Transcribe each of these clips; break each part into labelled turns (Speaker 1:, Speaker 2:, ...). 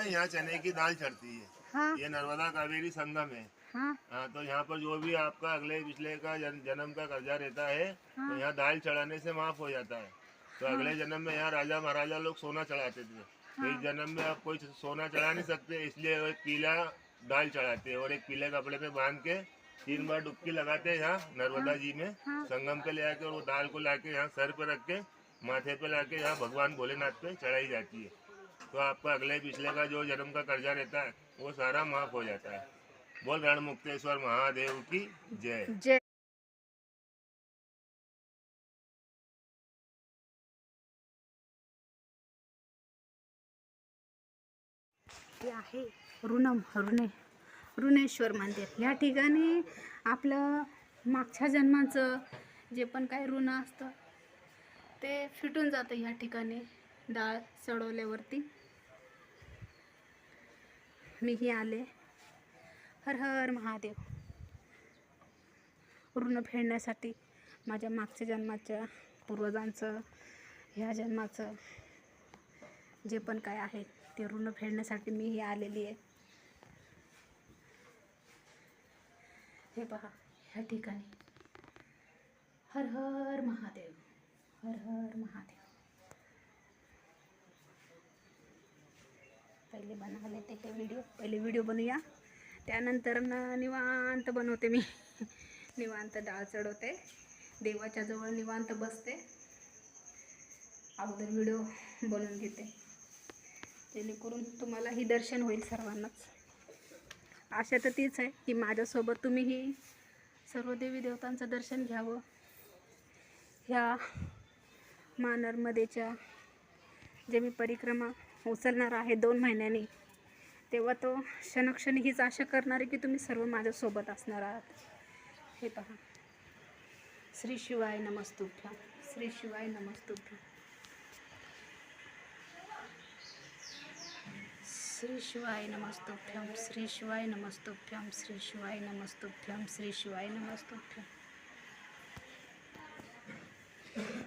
Speaker 1: यहाँ चने की दाल चढ़ती है।
Speaker 2: हाँ
Speaker 1: ये नर्मदा कावेरी संगम है।
Speaker 2: हाँ
Speaker 1: हाँ, तो यहाँ पर जो भी आपका अगले पिछले का जन्म का कर्जा रहता है
Speaker 2: हाँ
Speaker 1: तो यहाँ दाल चढ़ाने से माफ हो जाता है। तो
Speaker 2: हाँ
Speaker 1: अगले जन्म में यहाँ राजा महाराजा लोग सोना चढ़ाते थे, तो इस
Speaker 2: हाँ
Speaker 1: जन्म में आप कोई सोना चढ़ा नहीं सकते, इसलिए वो एक पीला दाल चढ़ाते हैं और एक पीले कपड़े में बांध के 3 बार डुबकी लगाते हैं यहाँ
Speaker 2: हाँ
Speaker 1: नर्मदा जी में
Speaker 2: हाँ।
Speaker 1: संगम पे ले आके, और वो दाल को लाके यहाँ सर पे रख के माथे पे लाके यहाँ भगवान भोलेनाथ पे चढ़ाई जाती है। तो आपका अगले पिछले का जो जन्म का कर्जा रहता है वो सारा माफ हो जाता है। बोल रणमुक्तेश्वर महादेव की जय।
Speaker 2: जय। हे आहे ऋणेश्वर मंदिर। या ठिकाणी आपलं मागच्या जन्माचं जे पण काही ऋण असतं ते फिटून जातं या ठिकाणी डाळ चढवल्यावरती। मीही आले। हर हर महादेव। ऋण फेडण्यासाठी माझ्या मागच्या जन्माच्या पूर्वजांचं ह्या जन्माचं जे पण काय आहे ते ऋण फेडण्यासाठी मीही आलेली आहे। हे पहा ह्या ठिकाणी हर हर महादेव, हर हर महादेव। पहिले व्हिडिओ बनवूया, त्यानंतर निवांत बनवते मी निवांत डाळ चढवते, देवाच्या जवळ निवांत बसते, अगोदर व्हिडिओ बनवून घेते जेणेकरून तुम्हालाही दर्शन होईल सर्वांनाच। आशा तर तीच आहे की माझ्यासोबत तुम्हीही सर्व देवी देवतांचं दर्शन घ्यावं। ह्या नर्मदेच्या जे मी परिक्रमा उचलणार आहे 2 महिन्यांनी, तेव्हा तो क्षणोक्षणी हीच आशा करणार आहे की तुम्ही सर्व माझ्यासोबत असणार आहात। हे पहा, श्री शिवाय नमस्तुभ्यं, श्री शिवाय नमस्तुभ्यं, श्री शिवाय नमस्तुभ्यं, श्री शिवाय नमस्तुभ्यं, श्री शिवाय नमस्तुभ्यं, श्री शिवाय नमस्तुभ्यं।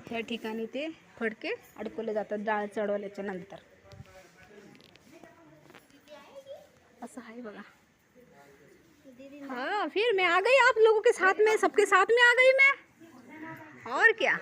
Speaker 2: ह्या ठिकाणी ते फडके अडकवले जातात डाळ चढवल्याच्या नंतर। ऐसा है बगा। हाँ, फिर मैं आ गई आप लोगों के साथ में, सबके साथ में आ गई मैं, और क्या।